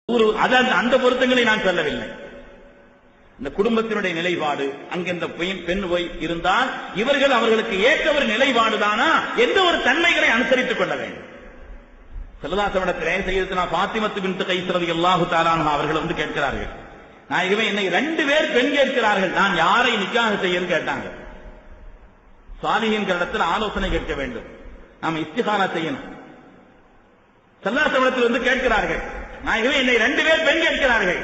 அந்த பொருத்தங்களை நான் சொல்லவில்லை. இந்த குடும்பத்தினுடைய நிலைப்பாடு அங்க இந்த பெண் போய் இருந்தால் இவர்கள் அவர்களுக்கு ஏற்ற ஒரு நிலைப்பாடுதானா எந்த ஒரு தன்மைகளை அனுசரித்துக் கொள்ள வேண்டும். செல்லதாசவடத்திலே செய்யறதுனா பாத்திமத்து பின்த் கைஸ் ரலியல்லாஹு தஆலா அன்ஹா அவர்கள் வந்து கேட்கிறார்கள், நாயகமே என்னை 2 பேர் பெண் கேட்கிறார்கள், நான் யாரை நிக்காஹ் செய்யன்னு கேட்டாங்க. சாலிஹீன்கள் இடத்தில் ஆலோசனை கேட்க வேண்டும், நாம் இஸ்திகாரா செய்யணும். செல்லதாசவடத்தில் வந்து கேட்கிறார்கள், நாயகமே என்னை 2 பேர் பெண் கேட்கிறார்கள்,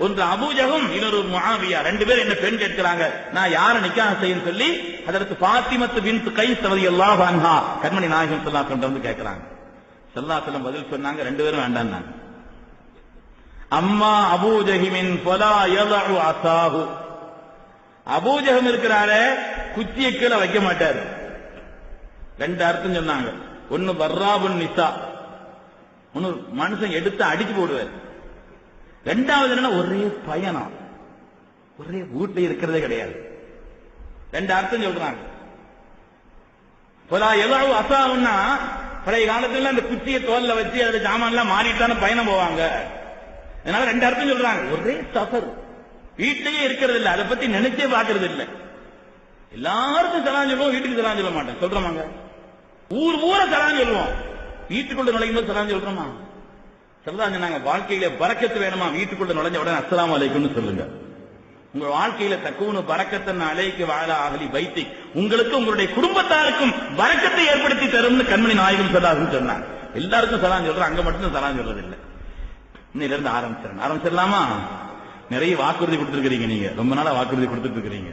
ஒன்று அபூஜகம் இன்னொரு முஆவியா, 2 பேர் என்ன பெண் கேட்கிறாங்க, நான் யாரை நிக்காஹ் செய்யன்னு சொல்லி அதற்கு பாத்திமத்து பின்த் கைஸ் ரலியல்லாஹு அன்ஹா கண்மணி நாயகம் ஸல்லல்லாஹு அலைஹி வஸல்லம் வந்து கேட்கிறாங்க. ஸல்லல்லாஹு அலைஹி வஸல்லம் பதில் சொன்னாங்க, 2 பேரும் வேண்டாம்னாங்க. அம்மா அபூஜஹிமின் ஃபலா யதஉ அஸாஹு, அபூஜகம் இருக்கிறாரே குச்சியை கீழே வைக்க மாட்டார். 2 அர்த்தம் சொன்னாங்க. ஒன்னு வர்ராபுன் நிசா, ஒன்னு மனுஷன் எடுத்து அடிச்சு போடுவார். 2வது என்ன, ஒரே பயணம், ஒரே வீட்டுல இருக்கிறதே கிடையாது. 2 அர்த்தம் சொல்றாங்க. எவ்வளவு அசாவுன்னா பழைய காலத்துல அந்த குச்சியை தோல்ல வச்சு அதுல சாமான் எல்லாம் மாறிட்டான பயணம் போவாங்க. அதனால 2 அர்த்தம் சொல்றாங்க. ஒரே சஃபர், வீட்டிலேயே இருக்கிறது இல்லை, அதை பத்தி நினைச்சே பாக்குறது இல்லை. எல்லாருக்கும் சலாம் சொல்லுவோம், வீட்டுக்கு சலாம் சொல்ல மாட்டேன் சொல்றோமாங்க. ஊரை சலாம் சொல்லுவோம், வீட்டுக்குள்ள நுழையும் போது சலாம் சொல்றோமா? சொன்னாங்க, வாழ்க்கையில பரக்கத்து வேணுமா, வீட்டுக்குள்ள நுழைஞ்ச உடனே அஸ்ஸலாமு அலைக்கும்னு சொல்லுங்க. உங்க வாழ்க்கையில தக்கூனு பரக்கத்தன் அலைக்கு வாழ அகலி பைத்தி, உங்களுக்கு உங்களுடைய குடும்பத்தாருக்கும் பரக்கத்தை ஏற்படுத்தி தரும்னு கண்மணி நாயகம் சொன்னாங்க. எல்லாருக்கும் சலாம் சொல்றோம், அங்க மட்டும் சலாம் சொல்றது இல்லை. இன்னையில இருந்து ஆரம்பிச்சிடலாமா? நிறைய வாக்குறுதி கொடுத்திருக்கிறீங்க, நீங்க ரொம்ப நாளா வாக்குறுதி கொடுத்துட்டு இருக்கிறீங்க,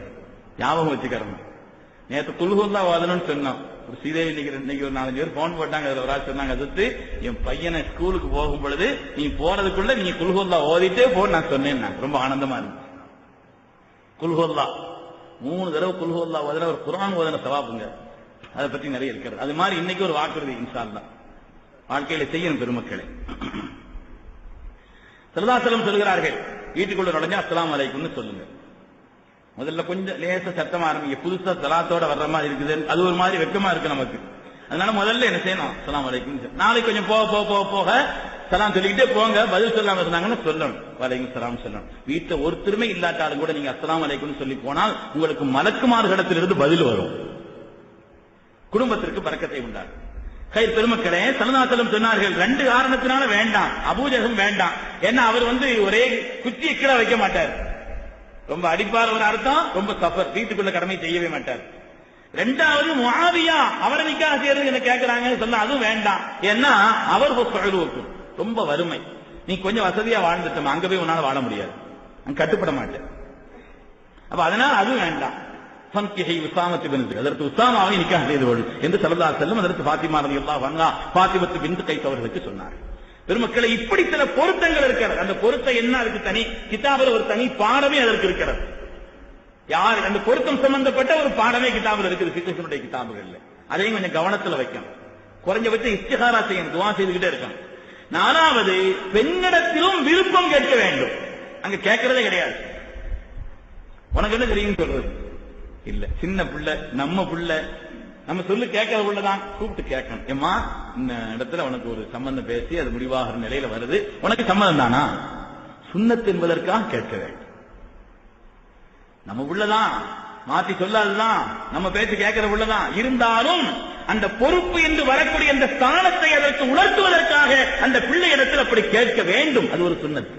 ஞாபகம் வச்சுக்கிறோம். நேற்று குல்ஹுல்லா வாதனம்னு சொன்னோம். ஒரு சீதேவி இன்னைக்கு ஒரு 4 பேர் போன் போட்டாங்க. அதுல ஒரு ஆள் சொன்னாங்க, அதுக்கு என் பையனை ஸ்கூலுக்கு போகும் பொழுது நீ போறதுக்குள்ள நீங்க குல்ஹுல்லா ஓதிட்டே போ நான் சொன்னேன். ரொம்ப ஆனந்தமா இருந்துச்சு. குல்ஹுல்லா 3 தடவை குல்ஹுல்லா ஓதுன ஒரு குர்ஆன் ஓதுன சவாபுங்க, அதை பத்தி நிறைய இருக்கிறது. அது மாதிரி இன்னைக்கு ஒரு வாக்குறுதி இன்ஷா அல்லாஹ் வாழ்க்கையில செய்யணும் பெருமக்களே. ஸல்லல்லாஹு அலைஹி வஸல்லம் சொல்கிறார்கள், வீட்டுக்குள்ள நுழைஞ்சா அஸ்ஸலாமு அலைக்கும்னு சொல்லுங்க. முதல்ல கொஞ்சம் லேச சத்தமா ஆரம்பிங்க, புதுசா சலாத்தோட வர்ற மாதிரி இருக்குது, அது ஒரு மாதிரி வெக்கமா இருக்கு நமக்கு. அதனால முதல்ல என்ன செய்யணும், அஸ்ஸலாமு அலைக்கும். நாளைக்கு கொஞ்சம் போக சலாம் சொல்லிக்கிட்டே போங்க. பதில் சொல்லாம இருந்தாங்கன்னு சொல்லணும், வலைக்கும் சலாம் சொல்லணும். வீட்டுல ஒருத்தருமே இல்லாட்டாலும் கூட நீங்க அஸ்ஸலாமு அலைக்கும் சொல்லி போனால் உங்களுக்கு மலக்குமார்களிடத்திலிருந்து பதில் வரும், குடும்பத்திற்கு பரக்கத்தை உண்டாகும். கயிறு பெருமக்களே, ஸல்லல்லாஹு அலைஹி வஸல்லம் சொன்னார்கள், 2 காரணத்தினால வேண்டாம், அபூஜகம் வேண்டாம். ஏன்னா அவர் வந்து ஒரே குச்சியை கீழே வைக்க மாட்டார், ரொம்ப அடிப்பார் ஒரு அர்த்தம், ரொம்ப சஃபர், வீட்டுக்குள்ள கடமை செய்யவே மாட்டார். 2வது முஆவியா, அவரை நிக்காஹ் செய்யறது என்ன கேட்கிறாங்க சொன்னா அதுவும் வேண்டாம். ஏன்னா அவர் ரொம்ப வறுமை, நீ கொஞ்சம் வசதியா வாழ்ந்துட்டோம், அங்க போய் உன்னால வாழ முடியாது, அங்க கட்டுப்பட மாட்டேன். அப்ப அதனால அதுவும் வேண்டாம். அதற்கு உஸாமாவை நிக்காஹ் செய்து கொள் என்று ஸல்லல்லாஹு அலைஹி வஸல்லம் அதற்கு ஃபாத்திமா ரலியல்லாஹு அன்ஹா பாத்திமத்து பின்த் கைஸ் அவர்களுக்கு சொன்னார். பெருமக்களை இப்படி சில பொருத்தங்கள் இருக்கிறது. அந்த பொருத்தம் என்ன, அதுக்கு தனி கிதாபில் ஒரு தனி பாடமே அதற்கு இருக்கிறது. யார் அந்த பொருத்தம் சம்பந்தப்பட்ட ஒரு பாடமே கிதாபில் இருக்குது, ஃபிக்ஹுடைய கிதாபுகள்ல. அதையும் கொஞ்சம் கவனத்தில் வைக்கணும். குறைஞ்சபட்சம் இஸ்திகாரா செய்யணும், துஆ செய்துகிட்டே இருக்கணும். 4வது, பெண்ணிடத்திலும் விருப்பம் கேட்க வேண்டும். அங்க கேட்கறதே கிடையாது, உனக்கு என்ன தெரியும் சொல்றது இல்ல. சின்ன பிள்ளை, நம்ம பிள்ளை, நம்ம சொல்லு கேட்கற உள்ளதான் கூப்பிட்டு கேட்கணும். ஏமா இந்த இடத்துல உனக்கு ஒரு சம்பந்தம் பேசி அது முடிவாகிற நிலையில வருது, உனக்கு சம்மதம் தானா, சுன்னத் என்பதற்காக கேட்க வேண்டும். நம்ம உள்ளதான் மாத்தி சொல்லாதுதான், நம்ம பேச்சு கேட்கிற உள்ளதான். இருந்தாலும் அந்த பொறுப்பு என்று வரக்கூடிய அந்த ஸ்தானத்தை அதற்கு உணர்த்துவதற்காக அந்த பிள்ளை இடத்தில் அப்படி கேட்க வேண்டும். அது ஒரு சுன்னத்.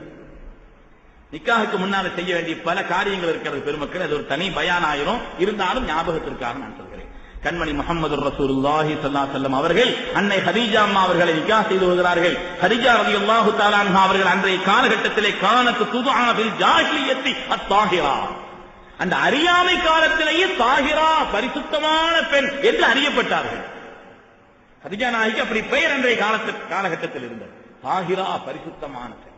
நிக்காஹுக்கு முன்னால செய்ய வேண்டிய பல காரியங்கள் இருக்கிறது பெருமக்கள், அது ஒரு தனி பயான் ஆயிரும். இருந்தாலும் ஞாபகத்திற்காக நான் சொல்கிறேன். கண்மணி முஹம்மது ரசூலுல்லாஹி ஸல்லல்லாஹு அலைஹி வஸல்லம் அவர்கள் அன்னை ஹதீஜா அம்மா அவர்களை நிக்காஹ் செய்து வருகிறார்கள். ஹதீஜா ரலியல்லாஹு தஆலா அன்ஹா அவர்கள் அன்றைய காலகட்டத்திலே கானத் துதுஆ பில் ஜாஹிலியத்தி அத்தாஹிரா, அந்த அறியாமை காலத்திலேயே தாஹிரா பரிசுத்தமான பெண் என்று அறியப்பட்டார்கள். ஹதீஜா நாயகி அப்படி பெயர் அன்றைய காலகட்டத்தில் இருந்தது, தாஹிரா பரிசுத்தமான பெண்.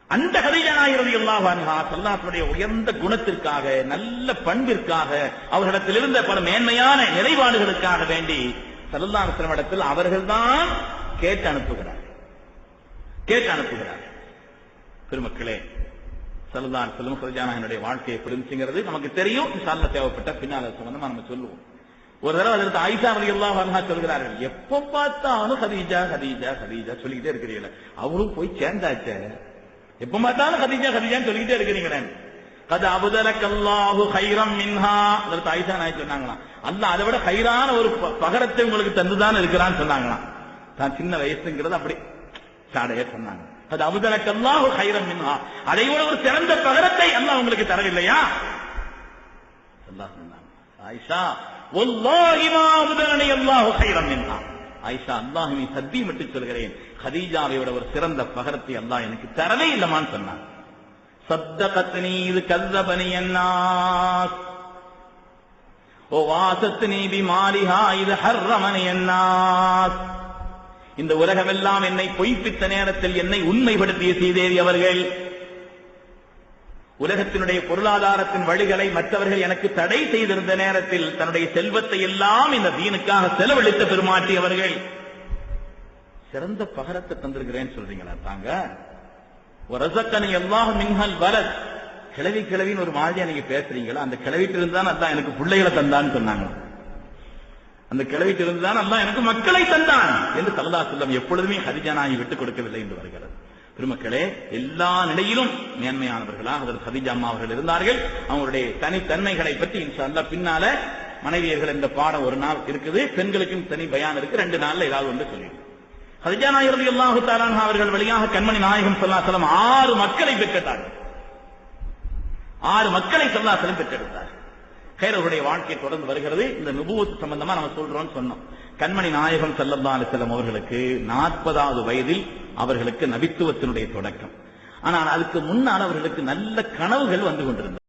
அந்த ஹதீஜா நாயகி ரலியல்லாஹு அன்ஹா ஸல்லல்லாஹுடைய உயர்ந்த குணத்திற்காக, நல்ல பண்பிற்காக, அவர்களிடத்தில் இருந்த பல மேன்மையான நிலைப்பாடுகளுக்காக வேண்டி ஸல்லல்லாஹு அலைஹி வஸல்லம் இடத்தில் அவர்கள்தான் கேட்டு அனுப்புகிறார்கள். பெருமக்களே, ஸல்லல்லாஹு அலைஹி வஸல்லம் ஹதீஜா நாயகியுடைய வாழ்க்கையை புரிஞ்சுங்கிறது நமக்கு தெரியும். இன்ஷா அல்லாஹ் தேவைப்பட்ட பின்னால சம்பந்தமா நம்ம சொல்லுவோம். ஒரு தடவை அதற்கு ஆயிஷா ரலியல்லாஹு அன்ஹா சொல்கிறார்கள், எப்ப பார்த்தாலும் ஹதீஜா ஹதீஜா ஹதீஜா சொல்லிக்கிட்டே இருக்கிறீங்களே, அவளும் போய் சேர்ந்தாச்சே, எப்ப பார்த்தாலும் ஹதீஜா ஹதீஜான்னு சொல்லிக்கிட்டே இருக்கிறீங்களே. கத் அபதலக்கல்லாஹு கைரம் மின்ஹா. அதற்கு ஆயிஷா நாயகி சொன்னாங்களாம், அல்லாஹ் அதை விட ஹைரான ஒரு பகரத்தை உங்களுக்கு தந்துதான் இருக்கிறான்னு சொன்னாங்களாம். தான் சின்ன வயசுங்கிறது அப்படி சாடையா சொன்னாங்க. அது அபதலக்கல்லாஹு கைரம் மின்ஹா, அதை விட ஒரு சிறந்த பகரத்தை அல்லாஹ் உங்களுக்கு தரவில்லையா? அல்லாஹ் சொன்னாங்க, ஆயிஷா வல்லாஹி மா அபதலனி அல்லாஹு கைரம் மின்ஹா. ஆயிஷா, அல்லாஹ்வை சத்தியமிட்டு சொல்கிறேன், ஹதீஜாவை விட ஒரு சிறந்த பகரத்தை அல்லாஹ் எனக்கு தரவே இல்லமான்னு சொன்னாங்க. சத்தகத்னி இது கல்லபனி அன்னாஸ் ஓ வாசத்னி பிமாலிஹா இது ஹர்ரமனி அன்னாஸ். இந்த உலகமெல்லாம் என்னை பொய்ப்பித்த நேரத்தில் என்னை உண்மைப்படுத்திய சீதேவி அவர்கள், உலகத்தினுடைய பொருளாதாரத்தின் வழிகளை மற்றவர்கள் எனக்கு தடை செய்திருந்த நேரத்தில் தன்னுடைய செல்வத்தை எல்லாம் இந்த தீனுக்காக செலவழித்த பெருமாட்டி அவர்கள் சிறந்த பகரத்தை தந்திருக்கிறேன்னு சொல்றீங்களா? தாங்க ரஸக்கனி அல்லாஹ் மின்ஹல் வலத். கிழவி கிழவின்னு ஒரு மாதிரியா நீங்க பேசுறீங்களா? அந்த கிழவிட்டு இருந்தான் அல்லாஹ் எனக்கு பிள்ளைகளை தந்தான்னு சொன்னாங்க. அந்த கிழவிட்டு இருந்தான் அல்லாஹ் எனக்கு மக்களை தந்தான் என்று ஸல்லல்லாஹு அலைஹி வஸல்லம் எப்பொழுதுமே ஹதீஜா நாயகி விட்டுக் கொடுக்கவில்லை என்று வருகிறது. பெருமக்களே, எல்லா நிலையிலும் மேன்மையானவர்களாக அதற்கு ஹதீஜா அம்மா அவர்கள் இருந்தார்கள். அவங்களுடைய தனித்தன்மைகளை பற்றி இன்ஷா அல்லாஹ் பின்னால மனைவியர்கள் என்ற பாடம் ஒரு நாள் இருக்குது, பெண்களுக்கும் தனி பயான் இருக்கு, 2 நாள்ல ஏதாவது ஒன்று சொல்லிடுங்க. ஹதீஜா நாயகி ரலியல்லாஹு தஆலா அன்ஹா அவர்கள் வழியாக கண்மணி நாயகம் ஸல்லல்லாஹு அலைஹி வஸல்லம் 6 மக்களை பெற்றெடுத்தார்கள். 6 மக்களை ஸல்லல்லாஹு அலைஹி வஸல்லம் பெற்றெடுத்தார்கள். அவருடைய வாழ்க்கை தொடர்ந்து வருகிறது. இந்த நுபுவத் சம்பந்தமா நம்ம சொல்றோம்னு சொன்னோம். கண்மணி நாயகம் ஸல்லல்லாஹு அலைஹி வஸல்லம் அவர்களுக்கு 40வது வயதில் அவர்களுக்கு நபித்துவத்தினுடைய தொடக்கம். ஆனால் அதுக்கு முன்னால் அவர்களுக்கு நல்ல கனவுகள் வந்து கொண்டிருந்தது.